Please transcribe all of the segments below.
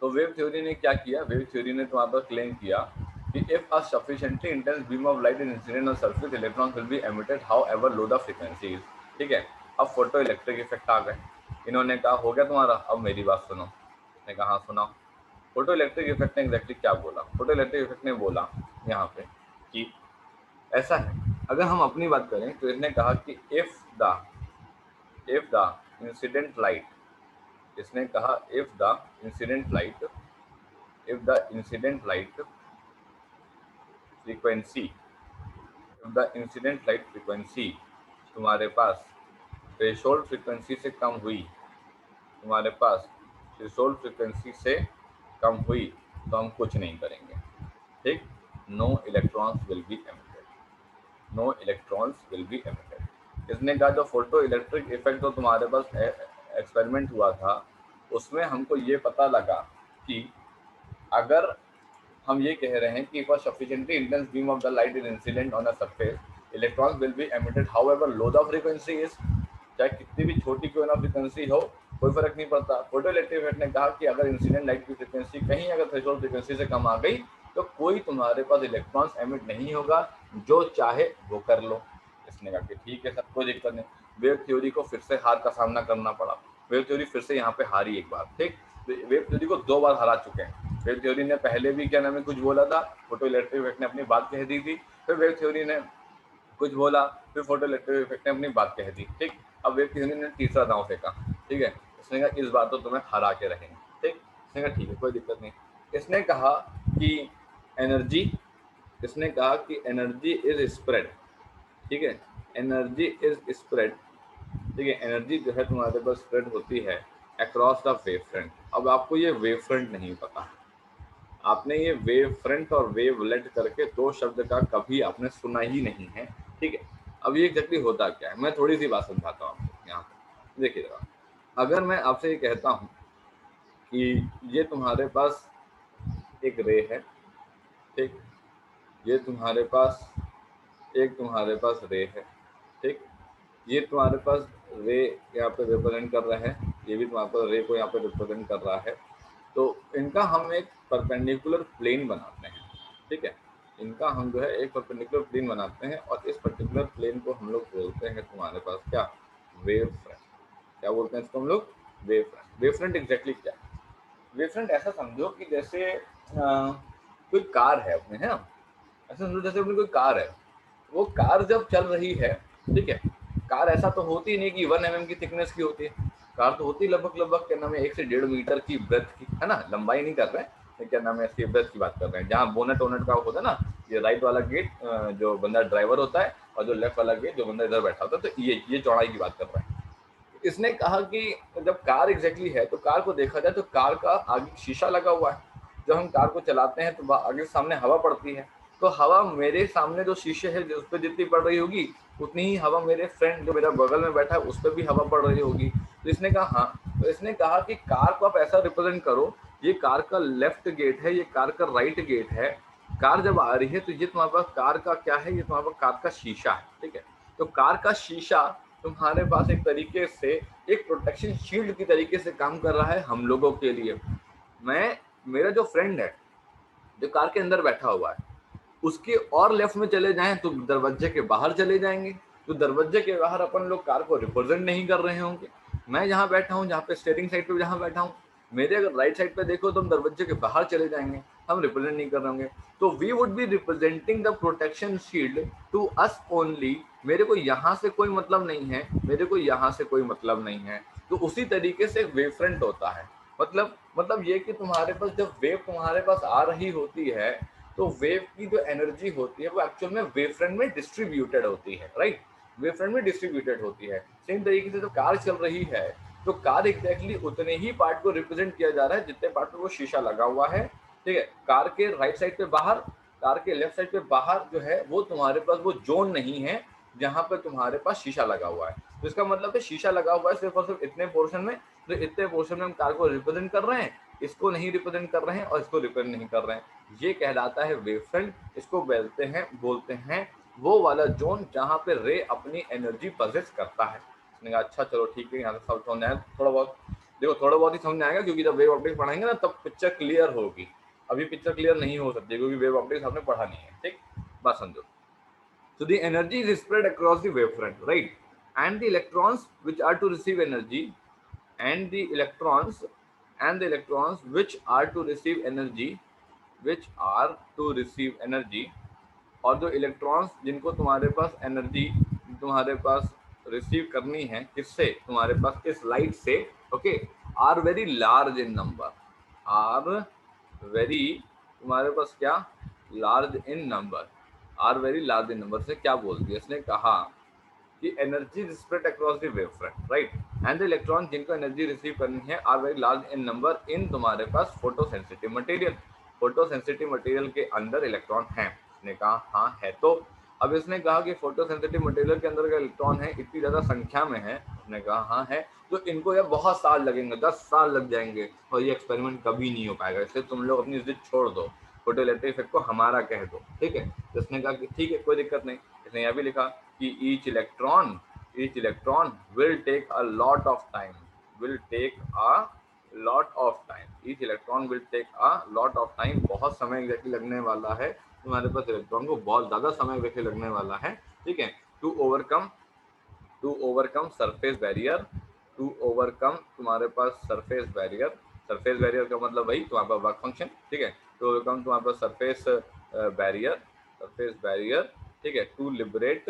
तो wave theory ने क्या किया, वेव थ्योरी ने तुम्हारे पास क्लेम किया कि if a sufficiently intense beam of light is incident on surface, electrons will be emitted however low the frequency is. ठीक है, अब फोटो इलेक्ट्रिक इफेक्ट आ गए। इन्होंने कहा हो गया तुम्हारा, अब मेरी बात सुनो। मैंने कहा हाँ सुनाओ। फोटो इलेक्ट्रिक इफेक्ट ने एग्जैक्टली क्या बोला, फोटो इलेक्ट्रिक इफेक्ट ने बोला यहाँ पे कि ऐसा है, अगर हम अपनी बात करें तो इसने कहा कि इफ द इंसिडेंट लाइट, इसने कहा if the incident light frequency, if the incident light frequency तुम्हारे पास थ्रेशोल्ड फ्रीक्वेंसी से कम हुई, तुम्हारे पास थ्रेशोल्ड फ्रीक्वेंसी से कम हुई, तो हम कुछ नहीं करेंगे। ठीक, no electrons will be emitted, no electrons will be emitted. इसने कहा जो फोटो इलेक्ट्रिक इफेक्ट तो तुम्हारे पास एक्सपेरिमेंट हुआ था, उसमें हमको ये पता लगा कि अगर हम ये कह रहे हैं कि for sufficiently intense beam of the light is incident on a surface, electrons will be emitted however low the frequency is, चाहे कितनी भी छोटी क्यों ना फ्रीक्वेंसी हो, कोई फर्क नहीं पड़ता। फोटो इलेक्ट्रिक इफेक्ट ने कहा कि अगर इंसिडेंट लाइट की फ्रीक्वेंसी कहीं अगर थ्रेशोल्ड फ्रीक्वेंसी से कम आ गई, तो कोई तुम्हारे पास इलेक्ट्रॉन्स एमिट नहीं होगा, जो चाहे वो कर लो। इसने कहा कि ठीक है सर, कोई दिक्कत नहीं। वेव थ्योरी को फिर से हार का सामना करना पड़ा। वेव थ्योरी फिर से यहाँ पे हारी एक बार। ठीक, वेव थ्योरी को 2 बार हरा चुके हैं। वेव थ्योरी ने पहले भी क्या नाम है कुछ बोला था, फोटो इलेक्ट्रिक इफेक्ट ने अपनी बात कह दी थी, फिर वेव थ्योरी ने कुछ बोला, फिर फोटो इलेक्ट्रिक इफेक्ट ने अपनी बात कह दी। ठीक, अब वेव थ्योरी ने तीसरा दांव फेंका। ठीक है, इसने कहा इस बार तो तुम्हें हरा के रहेंगे। ठीक, इसने कहा ठीक है कोई दिक्कत नहीं। इसने कहा कि एनर्जी, इसने कहा कि एनर्जी इज स्प्रेड। ठीक है, एनर्जी इज स्प्रेड। ठीक है, एनर्जी जो है तुम्हारे पास स्प्रेड होती है अक्रॉस द वेव फ्रंट। अब आपको ये वेव फ्रंट नहीं पता, आपने ये वेव फ्रंट और वेवलेट करके 2 शब्द का कभी आपने सुना ही नहीं है। ठीक है, अब ये एग्जैक्टली होता क्या है, मैं थोड़ी सी बात समझाता हूँ आपको यहाँ पे। देखिएगा, अगर मैं आपसे ये कहता हूँ कि ये तुम्हारे पास एक रे है, ठीक, ये तुम्हारे पास रे है, ठीक, ये तुम्हारे पास रे यहाँ पे रिप्रेजेंट कर रहा है, ये भी तुम्हारे पास रे को यहाँ पे रिप्रेजेंट कर रहा है। तो इनका हम एक परपेंडिकुलर प्लेन बनाते हैं। ठीक है, इनका हम जो है एक परपेंडिकुलर प्लेन बनाते हैं, और इस पर्टिकुलर प्लेन को हम लोग बोलते हैं तुम्हारे पास क्या, वेव फ्रंट। क्या बोलते हैं इसको हम लोग, wave front. Wave front exactly क्या है, वेव फ्रंट ऐसा समझो कि जैसे कोई कार है अपने, है ना, ऐसा समझो जैसे अपनी कोई कार है, वो कार जब चल रही है, ठीक है, कार ऐसा तो होती नहीं कि 1 mm की थिकनेस की होती है। कार तो होती लगभग क्या नाम है 1 से 1.5 मीटर की ब्रेथ की, है ना, लंबाई नहीं कर रहे हैं, क्या नाम है इसकी ब्रेथ की बात कर रहे हैं। जहाँ बोनट वोनट का होता है ना, ये राइट वाला गेट जो बंदा ड्राइवर होता है, और जो लेफ्ट वाला गेट जो बंदा इधर बैठा होता है, तो ये चौड़ाई की बात कर रहे हैं। इसने कहा कि जब कार एग्जैक्टली है, तो कार को देखा जाए तो कार का आगे शीशा लगा हुआ है। जब हम कार को चलाते हैं तो आगे सामने हवा पड़ती है, तो हवा मेरे सामने जो शीशे है उस पर जितनी पड़ रही होगी, उतनी ही हवा मेरे फ्रेंड जो मेरा बगल में बैठा है उस पर भी हवा पड़ रही होगी। तो इसने कहा हाँ, तो इसने कहा कि कार को आप ऐसा रिप्रेजेंट करो, ये कार का लेफ्ट गेट है, ये कार का राइट गेट है। कार जब आ रही है तो ये तुम्हारे पास कार का क्या है, ये तुम्हारे पास कार का शीशा है। ठीक है, तो कार का शीशा तुम्हारे पास एक तरीके से एक प्रोटेक्शन शील्ड की तरीके से काम कर रहा है हम लोगों के लिए। मैं, मेरा जो फ्रेंड है जो कार के अंदर बैठा हुआ है, उसके और लेफ्ट में चले जाएं तो दरवाजे के बाहर चले जाएंगे, तो दरवाजे के बाहर अपन लोग कार को रिप्रेजेंट नहीं कर रहे होंगे। मैं जहाँ बैठा हूँ, जहाँ पे स्टीयरिंग साइड पे जहाँ बैठा हूँ, मेरे अगर राइट साइड पे देखो तो हम दरवाजे के बाहर चले जाएंगे, हम रिप्रेजेंट नहीं कर रहे होंगे। तो we would be representing the protection shield to us only. मेरे को यहाँ से कोई मतलब नहीं है, मेरे को यहाँ से कोई मतलब नहीं है। तो उसी तरीके से वेव फ्रंट होता है। मतलब ये कि तुम्हारे पास जब वेव तुम्हारे पास आ रही होती है, तो वेव की जो एनर्जी होती है वो एक्चुअल में वेव फ्रंट में डिस्ट्रीब्यूटेड होती है, राइट, वेव फ्रंट में डिस्ट्रीब्यूटेड होती है। सेम तरीके से जो कार चल रही है, तो कार एग्जैक्टली उतने ही पार्ट को रिप्रेजेंट किया जा रहा है जितने पार्ट पे वो शीशा लगा हुआ है। ठीक है, कार के राइट साइड पे बाहर, कार के लेफ्ट साइड पे बाहर जो है वो तुम्हारे पास वो जोन नहीं है जहाँ पे तुम्हारे पास शीशा लगा हुआ है। तो इसका मतलब है शीशा लगा हुआ है सिर्फ और सिर्फ इतने पोर्शन में, तो इतने पोर्शन में हम कार को रिप्रेजेंट कर रहे हैं, इसको नहीं रिप्रेजेंट कर रहे हैं और इसको रिप्रेजेंट नहीं कर रहे हैं। ये कहलाता है वेव फ्रंट। इसको बोलते हैं वो वाला जोन जहाँ पे रे अपनी एनर्जी पजेस करता है। उसने कहा अच्छा चलो ठीक है, यहाँ से सब समझ आया थोड़ा बहुत। देखो थोड़ा बहुत ही समझ में आएगा, क्योंकि जब वेव ऑप्टिक्स पढ़ाएंगे ना तब पिक्चर क्लियर होगी, अभी पिक्चर क्लियर नहीं हो सकती क्योंकि वेव ऑप्टिक्स आपने पढ़ा नहीं है। ठीक, बात समझो। So the energy is spread across the wavefront, right? And the electrons which are to receive energy, and the electrons which are to receive energy, which are to receive energy, और जो electrons जिनको तुम्हारे पास energy तुम्हारे पास receive करनी है, किससे, तुम्हारे पास इस लाइट से, okay, are very large in number, are very, तुम्हारे पास क्या, large in number, are very large in number से क्या बोल दिया इसने, कहा कि energy spread across the wave front, right, and the electron जिनको एनर्जी रिसीव करनी है are very large in number in तुम्हारे पास photo sensitive material, photo sensitive material के अंदर इलेक्ट्रॉन हैं। इसने कहा हाँ है। तो अब इसने कहा कि फोटो सेंसिटिव मटेरियल के अंदर का इलेक्ट्रॉन है इतनी ज़्यादा संख्या में है, उसने कहा हाँ है, तो इनको यार बहुत साल लगेंगे, 10 साल लग जाएंगे और ये एक्सपेरिमेंट कभी नहीं हो पाएगा, इसलिए तुम लोग अपनी जिद छोड़ दो, फोटो इलेक्ट्रिक इफेक्ट को हमारा कह दो, ठीक है। तो इसने कहा कि ठीक है कोई दिक्कत नहीं। इसने यह भी लिखा कि each electron will take a lot of time, will take a lot of time, each electron will take a lot of time, बहुत समय एग्जैक्टली लगने वाला है तुम्हारे पास इलेक्ट्रॉन को, बहुत ज़्यादा समय एग्जैक्टली लगने वाला है, ठीक है, to overcome surface barrier, to overcome तुम्हारे पास सरफेस बैरियर, सरफेस बैरियर का मतलब वही तुम्हारे पास वर्क फंक्शन, ठीक है, टू ओवरकम तुम्हारे पास सरफेस बैरियर, सरफेस बैरियर, ठीक है, टू लिबरेट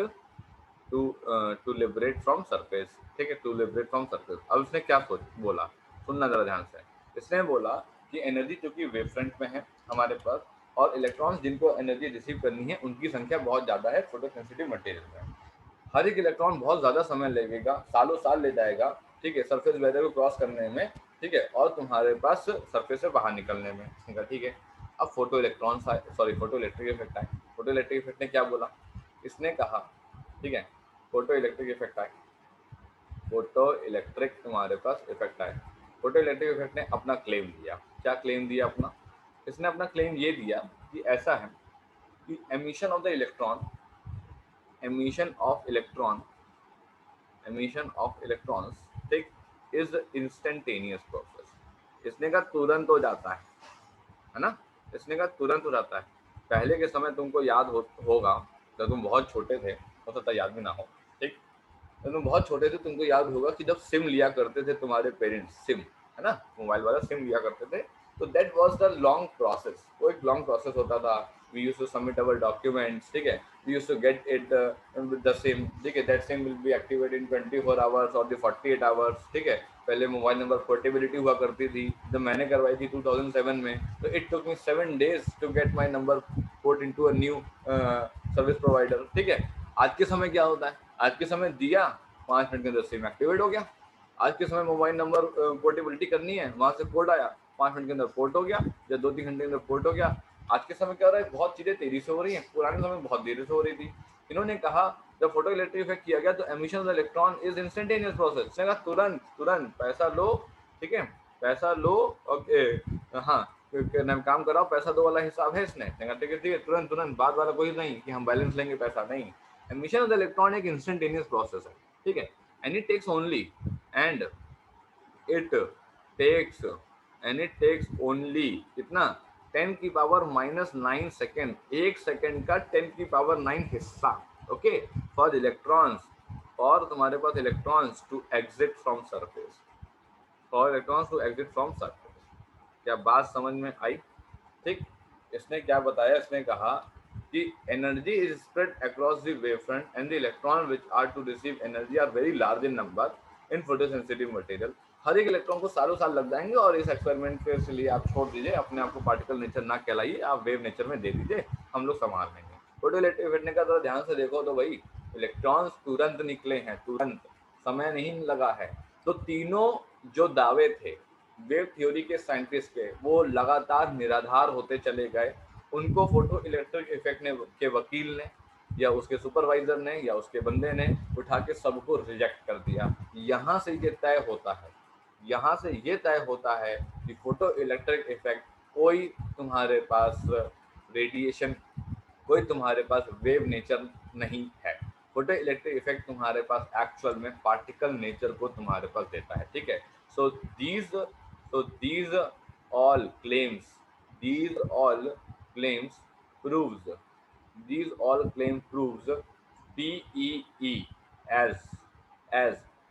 फ्रॉम सरफेस, ठीक है, टू लिबरेट फ्रॉम सरफेस। अब इसने क्या बोला, सुनना जरा ध्यान से। इसने बोला कि एनर्जी चूंकि वेव फ्रंट में है हमारे पास, और इलेक्ट्रॉन्स जिनको एनर्जी रिसीव करनी है उनकी संख्या बहुत ज़्यादा है फोटो सेंसिटिव मटेरियल में, हर एक इलेक्ट्रॉन बहुत ज़्यादा समय लगेगा, सालों साल ले जाएगा, ठीक है, सरफेस बैरियर को क्रॉस करने में, ठीक है, और तुम्हारे पास सरफेस से बाहर निकलने में, ठीक है। अब फोटो इलेक्ट्रॉन्स आए, सॉरी फोटो इलेक्ट्रिक इफेक्ट आए, फोटो इलेक्ट्रिक इफेक्ट ने क्या बोला, इसने कहा, ठीक है, फोटो इलेक्ट्रिक इफेक्ट आए, फोटो इलेक्ट्रिक तुम्हारे पास इफेक्ट आए, फोटो इलेक्ट्रिक इफेक्ट ने अपना क्लेम दिया, क्या क्लेम दिया अपना, इसने अपना क्लेम ये दिया कि ऐसा है कि emission of the electron, emission of electron, emission of electrons, ठीक, इज इंस्टेंटेनियस प्रोसेस, इसने कहा तुरंत हो जाता है ना, इसने कहा तुरंत हो जाता है। पहले के समय तुमको याद होगा जब तुम बहुत छोटे थे, हो सकता है याद भी ना हो, ठीक, जब तुम बहुत छोटे थे तुमको याद होगा कि जब सिम लिया करते थे तुम्हारे पेरेंट्स, सिम है ना, मोबाइल वाला सिम लिया करते थे, तो that was the long process, वो एक लॉन्ग प्रोसेस होता था, we used to submit our documents, ठीक है, we used to get it with the SIM, ठीक है, that SIM will be activated in 24 hours और द 48 आवर्स, ठीक है। पहले मोबाइल नंबर पोर्टेबिलिटी हुआ करती थी, जब मैंने करवाई थी 2007 में, तो it took me 7 days to get my number port into a new service provider, ठीक है। आज के समय क्या होता है, आज के समय दिया 5 मिनट के अंदर सिम एक्टिवेट हो गया, आज के समय मोबाइल नंबर पोर्टेबिलिटी करनी है, वहाँ से कोड आया, 5 मिनट के अंदर पोर्ट हो गया, या 2-3 घंटे के अंदर पोर्ट हो गया। आज के समय क्या हो रहा है, बहुत चीज़ें तेजी से हो रही हैं, पुराने समय में बहुत देरी से हो रही थी। इन्होंने कहा जब फोटो इलेक्ट्रिक इफेक्ट किया गया तो emission of electron is instantaneous process, इसने कहा तुरंत तुरंत पैसा लो, ठीक है, पैसा लो, ओके, हाँ, काम कराओ, पैसा दो वाला हिसाब है इसने, ठीक है, तुरंत तुरंत, बाद वाला कोई नहीं कि हम बैलेंस लेंगे पैसा, नहीं, एमिशन ऑफ द इलेक्ट्रॉन एक इंस्टेंटेनियस प्रोसेस है, ठीक है, and it takes only, and it takes and it takes only कितना, 10⁻⁹ सेकेंड, एक सेकेंड का 10⁹ हिस्सा, ओके, फॉर इलेक्ट्रॉन्स, और तुम्हारे पास electrons to exit from surface, for electrons to exit from surface. क्या बात समझ में आई, ठीक। इसने क्या बताया, इसने कहा कि energy is spread across the wave front and the electron which are to receive energy are very large in number in photosensitive material, हर एक इलेक्ट्रॉन को सालों साल लग जाएंगे, और इस एक्सपेरिमेंट के लिए आप छोड़ दीजिए, अपने आप को पार्टिकल नेचर ना कहलाइए, आप वेव नेचर में दे दीजिए, हम लोग संभाल लेंगे। फोटो इलेक्ट्रिक इफेक्ट ने कहा थोड़ा ध्यान से देखो तो भाई इलेक्ट्रॉन्स तुरंत निकले हैं, तुरंत, समय नहीं लगा है। तो तीनों जो दावे थे वेव थ्योरी के साइंटिस्ट के, वो लगातार निराधार होते चले गए, उनको फोटो इलेक्ट्रिक इफेक्ट ने के वकील ने या उसके सुपरवाइजर ने या उसके बंदे ने उठा के सबको रिजेक्ट कर दिया। यहाँ से ये तय होता है, यहाँ से ये तय होता है कि फोटो इलेक्ट्रिक इफेक्ट कोई तुम्हारे पास रेडिएशन, कोई तुम्हारे पास वेव नेचर नहीं है, फोटो इलेक्ट्रिक इफेक्ट तुम्हारे पास एक्चुअल में पार्टिकल नेचर को तुम्हारे पास देता है, ठीक है। So these all claims, these all claims proves, these all claim proves PEE as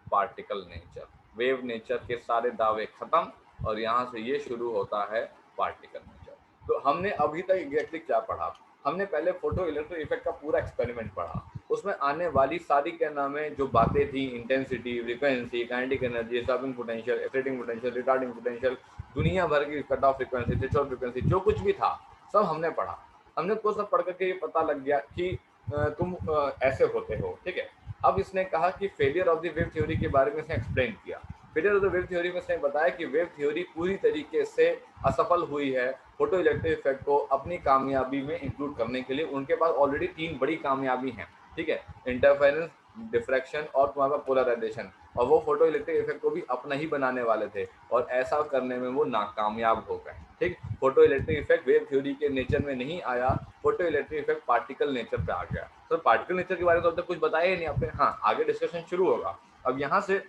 particle nature. Wave nature के सारे दावे खत्म और यहाँ से ये शुरू होता है पार्टिकल नेचर। तो हमने अभी तक एग्जैक्टली क्या पढ़ा? हमने पहले फोटो इलेक्ट्रिक इफेक्ट का पूरा एक्सपेरिमेंट पढ़ा। उसमें आने वाली सारी क्या नाम है जो बातें थी, intensity, frequency, kinetic energy, stopping potential, exciting potential, retarding potential, दुनिया भर की cut off frequency, threshold frequency, जो कुछ भी था सब हमने पढ़ा। हमने को सब पढ़ करके ये पता लग गया कि तुम ऐसे होते हो, ठीक है। अब इसने कहा कि failure of the wave theory के बारे में इसने एक्सप्लेन किया। Failure of the wave theory में इसने बताया कि वेव थ्योरी पूरी तरीके से असफल हुई है फोटो इलेक्ट्रिक इफेक्ट को अपनी कामयाबी में इंक्लूड करने के लिए। उनके पास ऑलरेडी 3 बड़ी कामयाबी हैं, ठीक है, इंटरफेरेंस, डिफ्रैक्शन और तुम्हारा पोलराइजेशन, और वो फोटो इलेक्ट्रिक इफेक्ट को भी अपना ही बनाने वाले थे और ऐसा करने में वो नाकामयाब हो गए, ठीक। Photo electric effect wave theory के नेचर में नहीं आया, photo electric effect particle nature पे आ गया। तो पार्टिकल नेचर के बारे में तो अब तक कुछ बताया ही नहीं आपने। हाँ, आगे डिस्कशन शुरू होगा। अब यहाँ से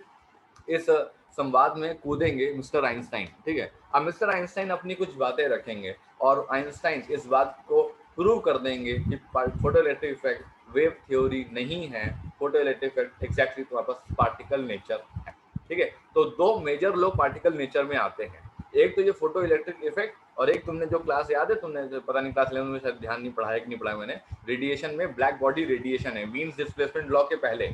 इस संवाद में कूदेंगे मिस्टर आइंस्टाइन, ठीक है। अब मिस्टर आइंस्टाइन अपनी कुछ बातें रखेंगे और आइंस्टाइन इस बात को प्रूव कर देंगे कि photo electric effect wave theory नहीं है, फोटो इलेक्ट्रिक इफेक्ट एग्जैक्टली तुम्हारे पास पार्टिकल नेचर है, ठीक है। तो 2 मेजर लोग पार्टिकल नेचर में आते हैं, एक तो ये फोटो इलेक्ट्रिक इफेक्ट, और एक तुमने जो क्लास याद है, तुमने पता नहीं क्लास 11 में शायद ध्यान नहीं पढ़ाया कि नहीं पढ़ाया मैंने, रेडिएशन में ब्लैक बॉडी रेडिएशन है, वीन्स डिस्प्लेसमेंट लॉ के पहले,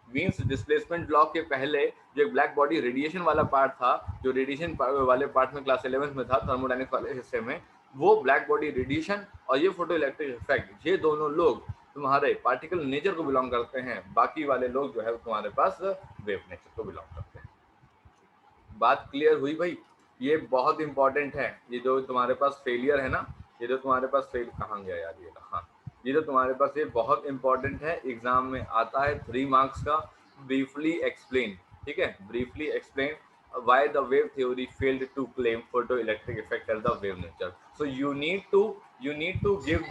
वीन्स डिस्प्लेसमेंट लॉ के पहले जो एक ब्लैक बॉडी रेडिएशन वाला पार्ट था, जो रेडिएशन वाले पार्ट में क्लास 11 में था, थर्मोडायनेमिक्स वाले हिस्से में, वो ब्लैक बॉडी रेडिएशन और ये फोटो इलेक्ट्रिक इफेक्ट, ये दोनों लोग तुम्हारे पार्टिकल नेचर को बिलोंग करते हैं, बाकी वाले लोग जो है तुम्हारे पास वेव नेचर को बिलोंग करते हैं। बात क्लियर हुई भाई? ये बहुत इंपॉर्टेंट है, ये जो तुम्हारे पास फेलियर है ना, ये जो तुम्हारे पास फेल कहाँ गया यार ये, हाँ, ये जो तुम्हारे पास ये बहुत इंपॉर्टेंट है, एग्जाम में आता है 3 मार्क्स का। ब्रीफली एक्सप्लेन, ठीक है, briefly explain why the wave theory failed to claim photoelectric effect as the wave nature. So you need to give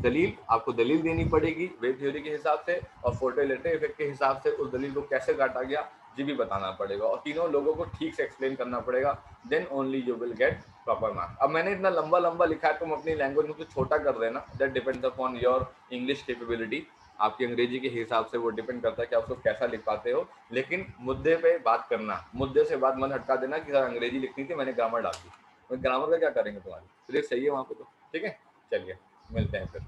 दलील, आपको दलील देनी पड़ेगी वेव थ्योरी के हिसाब से, और फोटो इलेक्ट्रिक इफेक्ट के हिसाब से उस दलील को कैसे काटा गया ये भी बताना पड़ेगा, और तीनों लोगों को ठीक से एक्सप्लेन करना पड़ेगा, then only you will get proper marks. अब मैंने इतना लंबा लंबा लिखा है, तुम अपनी लैंग्वेज में कुछ छोटा कर देना, that depends upon your English capability, आपकी अंग्रेजी के हिसाब से वो डिपेंड करता है कि आप उसको कैसा लिख पाते हो, लेकिन मुद्दे पे बात करना, मुद्दे से बात मत हटका देना कि सर अंग्रेजी लिखनी थी मैंने ग्रामर डाल दी, ग्रामर का क्या करेंगे तुम्हारी, तो सही है वहाँ पे तो, ठीक है। चलिए मिलते हैं फिर।